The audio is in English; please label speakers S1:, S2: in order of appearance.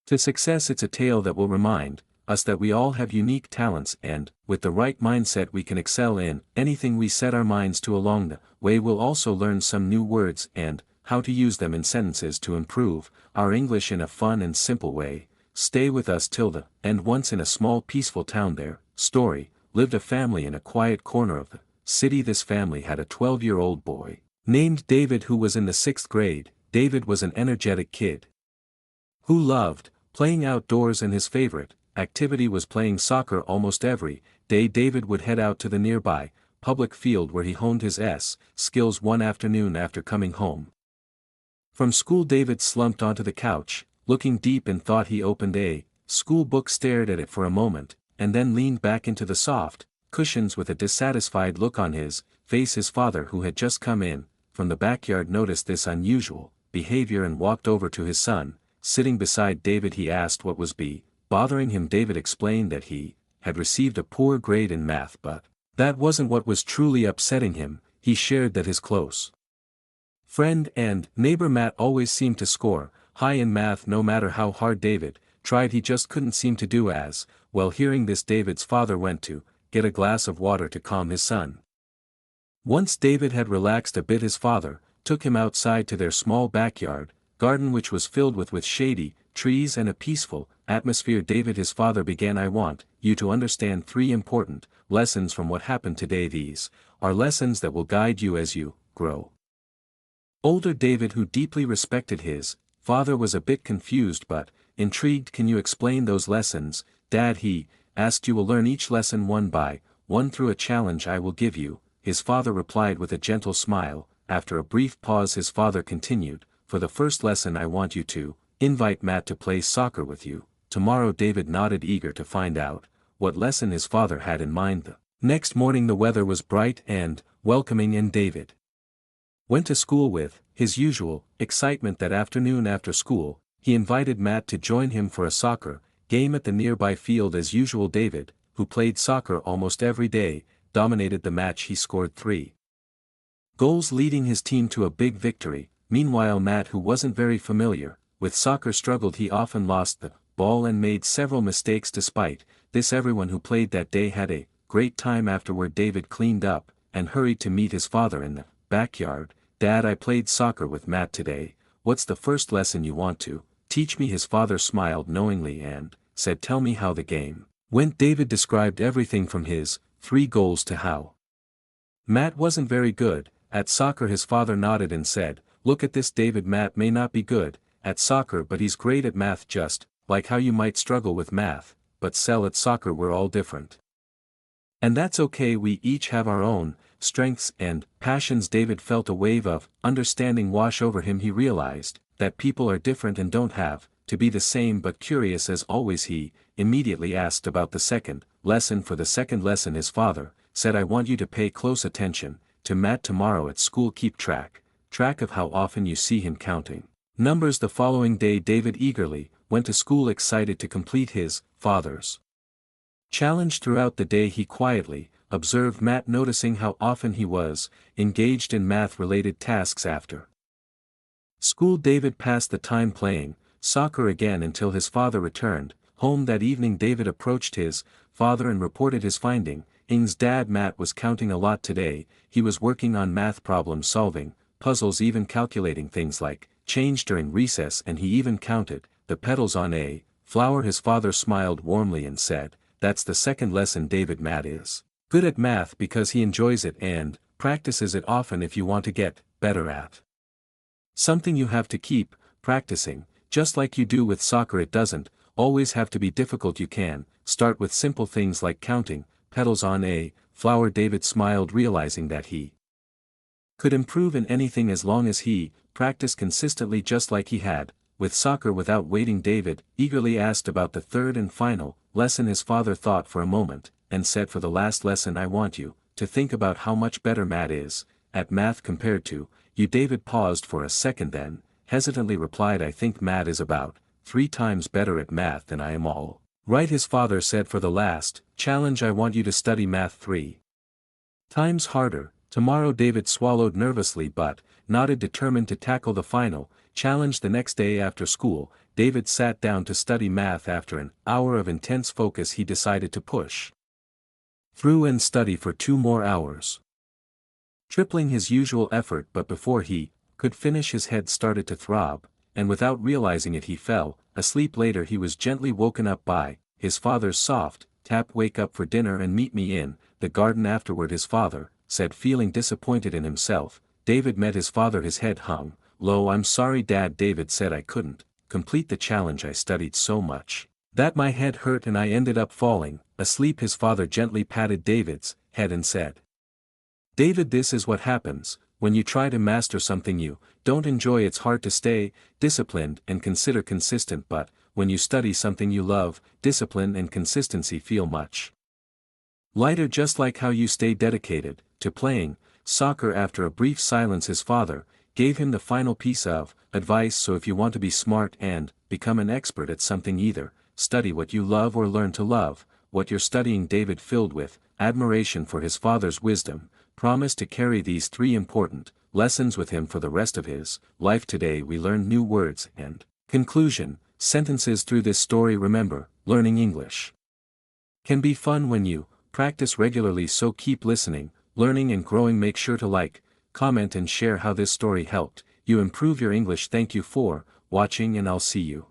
S1: To success, it's a tale that will remind us that we all have unique talents and, with the right mindset, we can excel in anything we set our minds to. Along the way, we'll also learn some new words and how to use them in sentences to improve our English in a fun and simple way. Stay with us till the end. Once in a small peaceful town there, lived a family in a quiet corner of the city. This family had a 12-year-old boy named David who was in the 6th grade. David was an energetic kid who loved playing outdoors, and his favorite activity was playing soccer. Almost every day David would head out to the nearby public field where he honed his skills. One afternoon after coming home from school, David slumped onto the couch, looking deep in thought. He opened a school book, stared at it for a moment, and then leaned back into the soft cushions with a dissatisfied look on his face. His father, who had just come in from the backyard, noticed this unusual behavior and walked over to his son, sitting beside David. He asked what was bothering him. David explained that he had received a poor grade in math, but that wasn't what was truly upsetting him. He shared that his close friend and neighbor Matt always seemed to score high in math no matter how hard David tried. He just couldn't seem to do as well. Hearing this, David's father went to get a glass of water to calm his son. Once David had relaxed a bit, his father took him outside to their small backyard garden, which was filled with shady trees and a peaceful atmosphere. David, his father began, I want you to understand 3 important lessons from what happened today. These are lessons that will guide you as you grow older. David, who deeply respected his father, was a bit confused but intrigued. Can you explain those lessons, Dad? He asked. You will learn each lesson one by one through a challenge I will give you, his father replied with a gentle smile. After a brief pause, his father continued, for the first lesson, I want you to invite Matt to play soccer with you tomorrow. David nodded, eager to find out what lesson his father had in mind. The next morning the weather was bright and welcoming, and David went to school with his usual excitement. That afternoon after school, he invited Matt to join him for a soccer game at the nearby field. As usual, David, who played soccer almost every day, dominated the match. He scored 3 goals, leading his team to a big victory. Meanwhile, Matt, who wasn't very familiar with soccer, struggled. He often lost the ball and made several mistakes. Despite this, everyone who played that day had a great time. Afterward, David cleaned up and hurried to meet his father in the backyard. Dad, I played soccer with Matt today. What's the first lesson you want to teach me? His father smiled knowingly and said, tell me how the game went. David described everything from his 3 goals to how Matt wasn't very good at soccer. His father nodded and said, look at this, David. Matt may not be good at soccer, but he's great at math, just like how you might struggle with math, but excel at soccer. We're all different, and that's okay. We each have our own strengths and passions. David felt a wave of understanding wash over him. He realized that people are different and don't have to be the same. But curious as always, he immediately asked about the second lesson. For the second lesson, his father said, I want you to pay close attention to Matt tomorrow at school. Keep track of how often you see him counting numbers. The following day, David eagerly went to school, excited to complete his father's challenge. Throughout the day, he quietly observed Matt, noticing how often he was engaged in math-related tasks. After school, David passed the time playing soccer again until his father returned home that evening. David approached his father and reported his findings. Dad, Matt was counting a lot today. He was working on math problems, solving puzzles, even calculating things like change during recess, and he even counted the petals on a flower. His father smiled warmly and said, that's the second lesson, David. Matt is good at math because he enjoys it and practices it often. If you want to get better at something, you have to keep practicing, just like you do with soccer. It doesn't always have to be difficult. You can start with simple things like counting petals on a flower. David smiled, realizing that he could improve in anything as long as he practiced consistently, just like he had with soccer. Without waiting, David eagerly asked about the third and final lesson. His father thought for a moment and said, for the last lesson, I want you to think about how much better Matt is at math compared to you. David paused for a second, then hesitantly replied, I think Matt is about 3 times better at math than I am. All right, his father said, for the last challenge, I want you to study math 3 times harder tomorrow. David swallowed nervously but nodded, determined to tackle the final challenge. The next day after school, David sat down to study math. After an hour of intense focus he decided to push through and study for 2 more hours. Tripling his usual effort, but before he could finish his head started to throb, and without realizing it he fell asleep. Later he was gently woken up by his father's soft tap. "Wake up for dinner and meet me in the garden afterward," his father said, feeling disappointed in himself. David met his father, his head hung low. "I'm sorry, Dad," David said. "I couldn't complete the challenge. I studied so much that my head hurt and I ended up falling asleep." His father gently patted David's head and said, "David, this is what happens when you try to master something you don't enjoy. It's hard to stay disciplined and consider consistent, but when you study something you love, discipline and consistency feel much lighter, just like how you stay dedicated to playing soccer." After a brief silence his father gave him the final piece of advice: "So if you want to be smart and become an expert at something, either study what you love or learn to love what you're studying." David, filled with admiration for his father's wisdom, promised to carry these 3 important lessons with him for the rest of his life. Today we learn new words and conclusion sentences through this story. Remember, learning English can be fun when you practice regularly, so keep listening, learning and growing. Make sure to like, comment and share how this story helped you improve your English. Thank you for watching and I'll see you